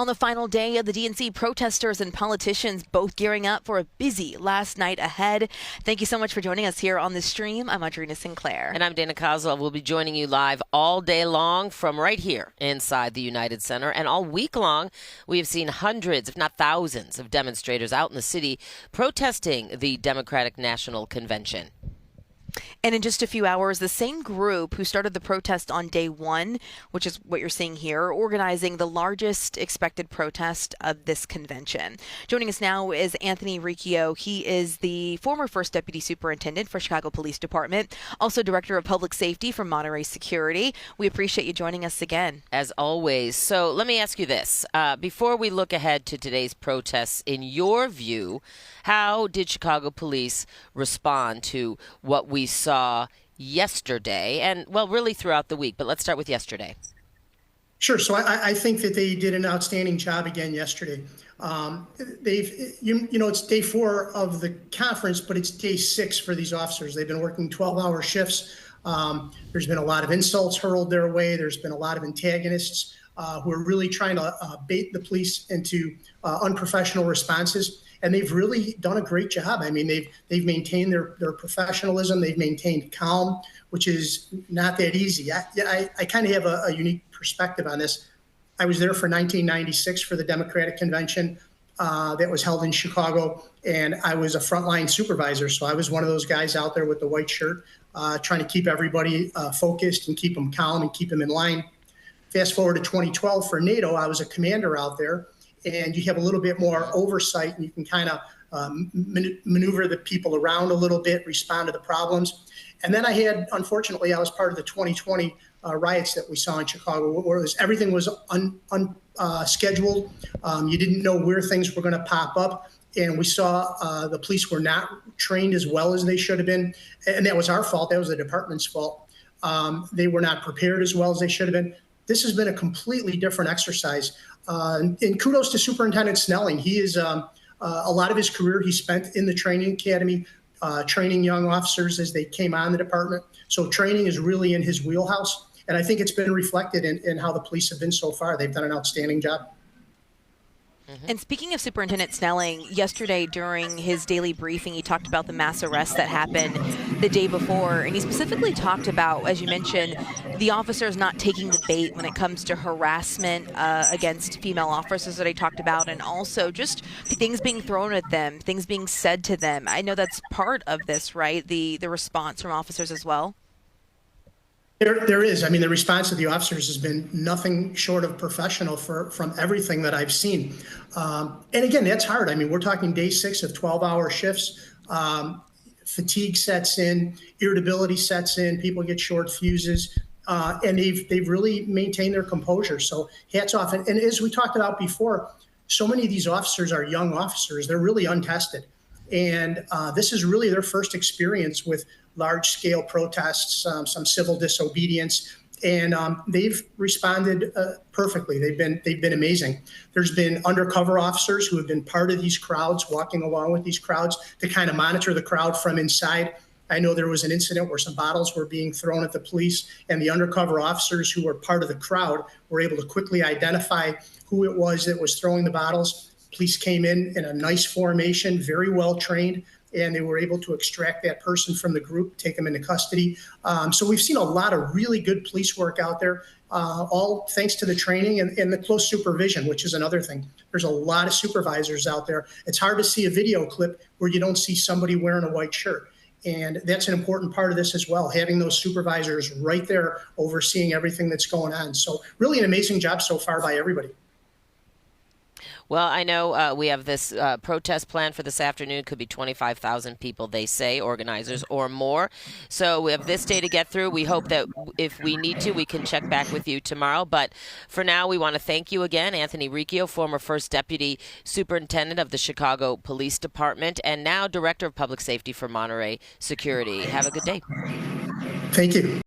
On the final day of the DNC, protesters and politicians both gearing up for a busy last night ahead. Thank you so much for joining us here on the stream. I'm Audrina Sinclair. And I'm Dana Kozlov. We'll be joining you live all day long from right here inside the United Center. And all week long, we have seen hundreds, if not thousands, of demonstrators out in the city protesting the Democratic National Convention. And in just a few hours, the same group who started the protest on day one, which is what you're seeing here, organizing the largest expected protest of this convention. Joining us now is Anthony Riccio. He is the former first deputy superintendent for Chicago Police Department, also director of public safety for Monterey Security. We appreciate you joining us again. As always. So let me ask you this. Before we look ahead to today's protests, in your view, how did Chicago police respond to what we saw yesterday and, well, really throughout the week? But let's start with yesterday. Sure. So I think that they did an outstanding job again yesterday. It's day 4 of the conference, but it's day 6 for these officers. They've been working 12-hour shifts. There's been a lot of insults hurled their way. There's been a lot of antagonists who are really trying to bait the police into unprofessional responses. And they've really done a great job. I mean, they've maintained their professionalism. They've maintained calm, which is not that easy. I kind of have a unique perspective on this. I was there for 1996 for the Democratic Convention that was held in Chicago, and I was a frontline supervisor. So I was one of those guys out there with the white shirt, trying to keep everybody focused and keep them calm and keep them in line. Fast forward to 2012 for NATO, I was a commander out there. And you have a little bit more oversight, and you can kind of maneuver the people around a little bit, respond to the problems. And then unfortunately, I was part of the 2020 riots that we saw in Chicago, where everything was unscheduled. You didn't know where things were going to pop up. And we saw the police were not trained as well as they should have been. And that was our fault. That was the department's fault. They were not prepared as well as they should have been. This has been a completely different exercise. And kudos to Superintendent Snelling. He is a lot of his career he spent in the training academy, training young officers as they came on the department. So training is really in his wheelhouse. And I think it's been reflected in how the police have been so far. They've done an outstanding job. And speaking of Superintendent Snelling, yesterday during his daily briefing, he talked about the mass arrest that happened the day before. And he specifically talked about, as you mentioned, the officers not taking the bait when it comes to harassment against female officers that he talked about, and also just things being thrown at them, things being said to them. I know that's part of this, right? The response from officers as well. There is. I mean, the response of the officers has been nothing short of professional from everything that I've seen. And again, that's hard. I mean, we're talking day 6 of 12-hour shifts. Fatigue sets in, irritability sets in, people get short fuses, and they've really maintained their composure. So hats off. And as we talked about before, so many of these officers are young officers. They're really untested. And this is really their first experience with large-scale protests, some civil disobedience, and they've responded perfectly. They've been amazing. There's been undercover officers who have been part of these crowds, walking along with these crowds to kind of monitor the crowd from inside. I know there was an incident where some bottles were being thrown at the police, and the undercover officers who were part of the crowd were able to quickly identify who it was that was throwing the bottles. Police came in a nice formation, very well trained, and they were able to extract that person from the group, take them into custody. So we've seen a lot of really good police work out there, all thanks to the training and the close supervision, which is another thing. There's a lot of supervisors out there. It's hard to see a video clip where you don't see somebody wearing a white shirt. And that's an important part of this as well, having those supervisors right there overseeing everything that's going on. So really an amazing job so far by everybody. Well, I know we have this protest plan for this afternoon. Could be 25,000 people, they say, organizers or more. So we have this day to get through. We hope that if we need to, we can check back with you tomorrow. But for now, we want to thank you again, Anthony Riccio, former first deputy superintendent of the Chicago Police Department and now director of public safety for Monterey Security. Have a good day. Thank you.